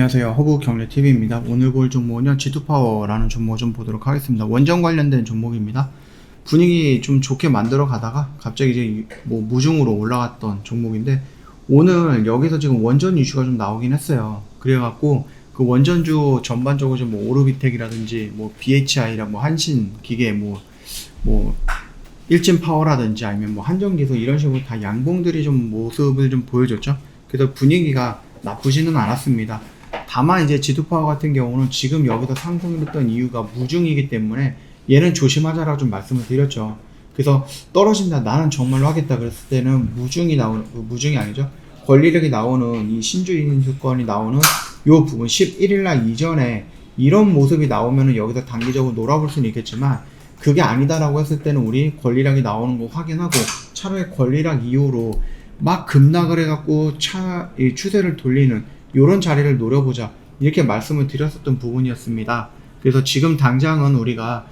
안녕하세요. 허브경제TV입니다. 오늘 볼 종목은요, G2파워라는 종목 좀 보도록 하겠습니다. 원전 관련된 종목입니다. 분위기 좀 좋게 만들어 가다가 갑자기 이제 뭐 무중으로 올라갔던 종목인데, 오늘 여기서 지금 원전 이슈가 좀 나오긴 했어요. 그래갖고 그 원전주 전반적으로 좀 뭐 오르비텍이라든지 뭐 BHI라 뭐 한신 기계 뭐 일진파워라든지 아니면 뭐 한전기술 이런 식으로 다 양봉들이 좀 모습을 좀 보여줬죠. 그래서 분위기가 나쁘지는 않았습니다. 다만 이제 G2파워 같은 경우는 지금 여기서 상승을 했던 이유가 무중이기 때문에 얘는 조심하자라고 좀 말씀을 드렸죠. 그래서 떨어진다, 나는 정말로 하겠다 그랬을 때는 무중이 아니죠. 권리력이 나오는 이 신주인수권이 나오는 요 부분 11일날 이전에 이런 모습이 나오면은 여기서 단기적으로 놀아볼 수는 있겠지만, 그게 아니다라고 했을 때는 우리 권리력이 나오는 거 확인하고 차라리 권리력 이후로 막 급락을 해갖고 이 추세를 돌리는 요런 자리를 노려보자, 이렇게 말씀을 드렸었던 부분이었습니다. 그래서 지금 당장은 우리가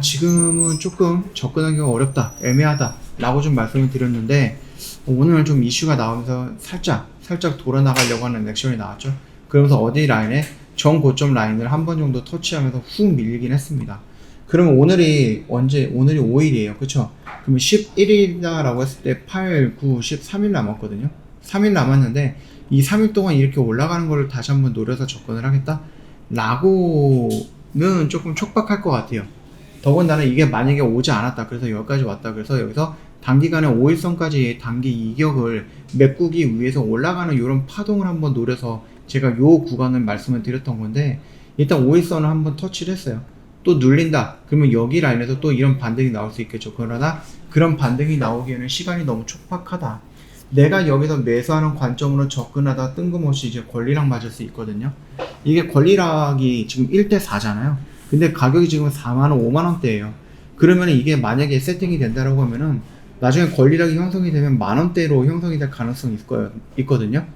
지금은 조금 접근하기가 어렵다, 애매하다 라고 좀 말씀을 드렸는데, 오늘 좀 이슈가 나오면서 살짝 돌아나가려고 하는 액션이 나왔죠. 그러면서 어디 라인에 정고점 라인을 한 번 정도 터치하면서 훅 밀리긴 했습니다. 그러면 오늘이 5일이에요. 그쵸? 그러면 11일이다라고 했을 때 8, 9, 10, 3일 남았거든요. 3일 남았는데 이 3일 동안 이렇게 올라가는 거를 다시 한번 노려서 접근을 하겠다? 라고는 조금 촉박할 것 같아요. 더군다나 이게 만약에 오지 않았다, 그래서 여기까지 왔다, 그래서 여기서 단기간에 5일선까지 단기 이격을 메꾸기 위해서 올라가는 이런 파동을 한번 노려서 제가 요 구간을 말씀을 드렸던 건데, 일단 5일선을 한번 터치를 했어요. 또 눌린다, 그러면 여기 라인에서 또 이런 반등이 나올 수 있겠죠. 그러나 그런 반등이 나오기에는 시간이 너무 촉박하다. 내가 여기서 매수하는 관점으로 접근하다 뜬금없이 이제 권리락 맞을 수 있거든요. 이게 권리락이 지금 1대4잖아요. 근데 가격이 지금 4만원, 5만원대예요. 그러면 이게 만약에 세팅이 된다라고 하면은 나중에 권리락이 형성이 되면 만원대로 형성이 될 가능성이 있거든요.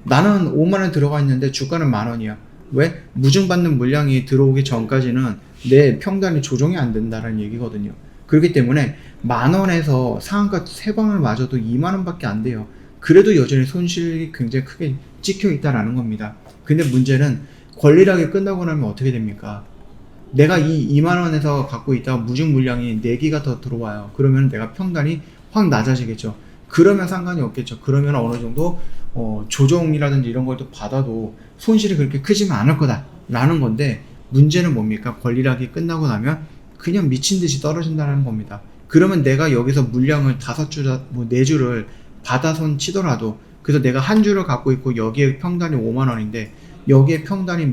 나는 5만원 들어가 있는데 주가는 만원이야. 왜? 무증받는 물량이 들어오기 전까지는 내 평단이 조정이 안 된다는 얘기거든요. 그렇기 때문에 만원에서 상한가 3방을 맞아도 2만원 밖에 안 돼요. 그래도 여전히 손실이 굉장히 크게 찍혀 있다라는 겁니다. 근데 문제는 권리락이 끝나고 나면 어떻게 됩니까? 내가 이 2만원에서 갖고 있다가 무증 물량이 4기가 더 들어와요. 그러면 내가 평단이 확 낮아지겠죠. 그러면 상관이 없겠죠. 그러면 어느 정도 조정이라든지 이런 걸 또 받아도 손실이 그렇게 크지는 않을 거다라는 건데, 문제는 뭡니까? 권리락이 끝나고 나면 그냥 미친 듯이 떨어진다는 겁니다. 그러면 내가 여기서 물량을 5주, 4주를 받아선 치더라도, 그래서 내가 한 주를 갖고 있고 여기에 평단이 5만원인데 여기에 평단이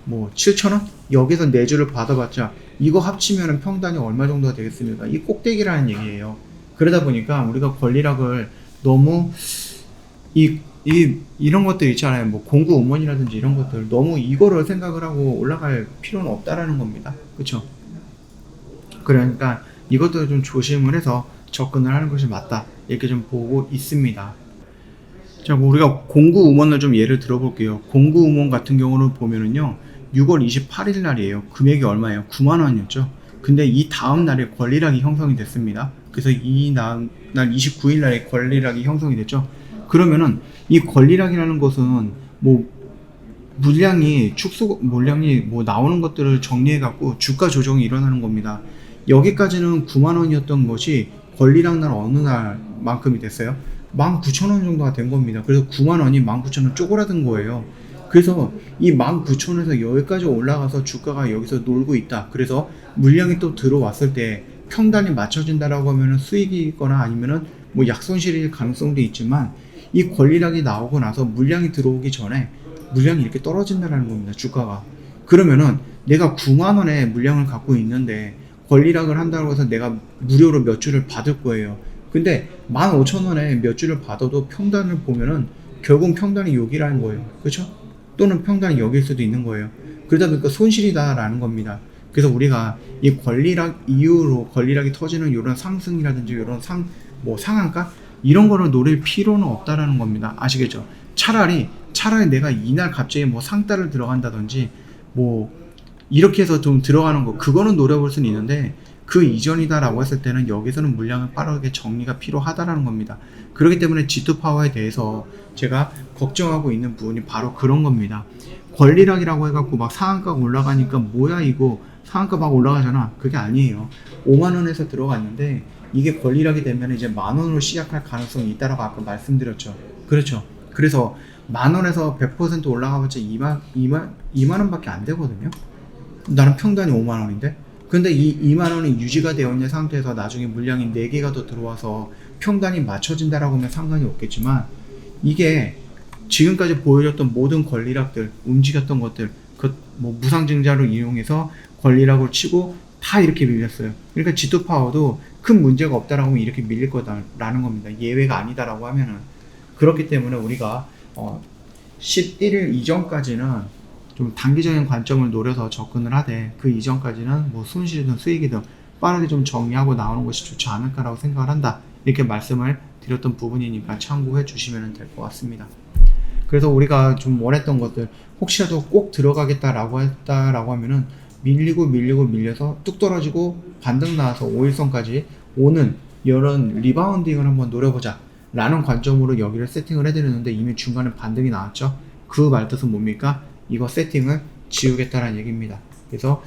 7,000원? 여기서 4주를 받아봤자 이거 합치면 평단이 얼마 정도가 되겠습니까? 이 꼭대기라는 얘기예요. 그러다 보니까 우리가 권리락을 너무 이런 것들 있잖아요. 뭐 공구 음원이라든지 이런 것들 너무 이거를 생각을 하고 올라갈 필요는 없다라는 겁니다. 그쵸? 그러니까 이것도 좀 조심을 해서 접근을 하는 것이 맞다, 이렇게 좀 보고 있습니다. 자, 우리가 공구 음원을 좀 예를 들어볼게요. 공구 음원 같은 경우는 보면은요, 6월 28일 날이에요. 금액이 얼마예요? 9만원이었죠. 근데 이 다음 날에 권리락이 형성이 됐습니다. 그래서 이 날 29일 날에 권리락이 형성이 됐죠. 그러면은 이 권리락이라는 것은 물량이 나오는 것들을 정리해 갖고 주가 조정이 일어나는 겁니다. 여기까지는 9만원이었던 것이 권리락 날 어느 날만큼이 됐어요? 19,000원 정도가 된 겁니다. 그래서 9만원이 19,000원 쪼그라든 거예요. 그래서 이 19,000원에서 여기까지 올라가서 주가가 여기서 놀고 있다. 그래서 물량이 또 들어왔을 때 평단이 맞춰진다라고 하면은 수익이거나 아니면은 약손실일 가능성도 있지만, 이 권리락이 나오고 나서 물량이 들어오기 전에 물량이 이렇게 떨어진다는 겁니다. 주가가. 그러면은 내가 9만원에 물량을 갖고 있는데 권리락을 한다고 해서 내가 무료로 몇 주를 받을 거예요. 근데 15,000원에 몇 주를 받아도 평단을 보면은 결국 평단이 여기라는 거예요. 그렇죠? 또는 평단이 여기일 수도 있는 거예요. 그러다 보니까 손실이다라는 겁니다. 그래서 우리가 이 권리락 이후로 권리락이 터지는 이런 상승이라든지 이런 상한가 이런 거를 노릴 필요는 없다라는 겁니다. 아시겠죠? 차라리 내가 이날 갑자기 상따를 들어간다든지 이렇게 해서 좀 들어가는 거, 그거는 노려볼 수는 있는데, 그 이전이다라고 했을 때는 여기서는 물량을 빠르게 정리가 필요하다라는 겁니다. 그렇기 때문에 G2 파워에 대해서 제가 걱정하고 있는 부분이 바로 그런 겁니다. 권리락이라고 해갖고 막 상한가가 올라가니까 뭐야 이거 상한가 막 올라가잖아. 그게 아니에요. 5만원에서 들어갔는데 이게 권리락이 되면 이제 만원으로 시작할 가능성이 있다라고 아까 말씀드렸죠. 그렇죠. 그래서 만원에서 100% 올라가봤자 2만원밖에 안 되거든요. 나는 평단이 5만원인데? 근데 이 2만원이 유지가 되어 있는 상태에서 나중에 물량이 4개가 더 들어와서 평단이 맞춰진다라고 하면 상관이 없겠지만, 이게 지금까지 보여줬던 모든 권리락들, 움직였던 것들, 그 뭐 무상증자를 이용해서 권리락을 치고 다 이렇게 밀렸어요. 그러니까 G2 파워도 큰 문제가 없다라고 하면 이렇게 밀릴 거다라는 겁니다. 예외가 아니다라고 하면은. 그렇기 때문에 우리가 11일 이전까지는 좀 단기적인 관점을 노려서 접근을 하되, 그 이전까지는 뭐 손실이든 수익이든 빠르게 좀 정리하고 나오는 것이 좋지 않을까라고 생각을 한다. 이렇게 말씀을 드렸던 부분이니까 참고해 주시면 될 것 같습니다. 그래서 우리가 좀 원했던 것들, 혹시라도 꼭 들어가겠다라고 했다라고 하면은 밀려서 뚝 떨어지고 반등 나와서 5일선까지 오는 이런 리바운딩을 한번 노려보자 라는 관점으로 여기를 세팅을 해드렸는데, 이미 중간에 반등이 나왔죠. 그 말뜻은 뭡니까? 이거 세팅을 지우겠다는 얘기입니다. 그래서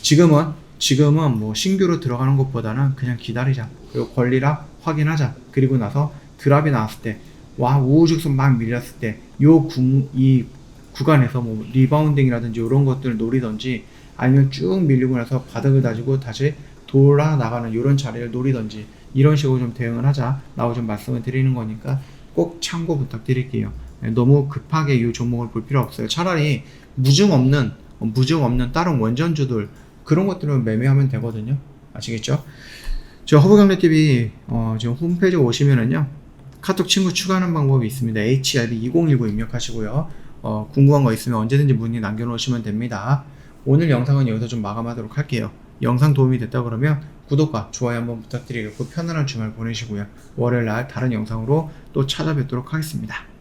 지금은 뭐 신규로 들어가는 것보다는 그냥 기다리자. 그리고 권리락 확인하자. 그리고 나서 드랍이 나왔을 때, 와, 우후죽순 막 밀렸을 때, 이 구간에서 뭐 리바운딩이라든지 이런 것들을 노리던지, 아니면 쭉 밀리고 나서 바닥을 다지고 다시 돌아 나가는 이런 자리를 노리던지, 이런 식으로 좀 대응을 하자라고 좀 말씀을 드리는 거니까 꼭 참고 부탁드릴게요. 너무 급하게 이 종목을 볼 필요 없어요. 차라리 무증 없는 다른 원전주들, 그런 것들을 매매하면 되거든요. 아시겠죠? 저 허브경제TV 지금 홈페이지에 오시면은요, 카톡 친구 추가하는 방법이 있습니다. HRB2019 입력하시고요. 궁금한 거 있으면 언제든지 문의 남겨놓으시면 됩니다. 오늘 영상은 여기서 좀 마감하도록 할게요. 영상 도움이 됐다 그러면 구독과 좋아요 한번 부탁드리고 편안한 주말 보내시고요. 월요일날 다른 영상으로 또 찾아뵙도록 하겠습니다.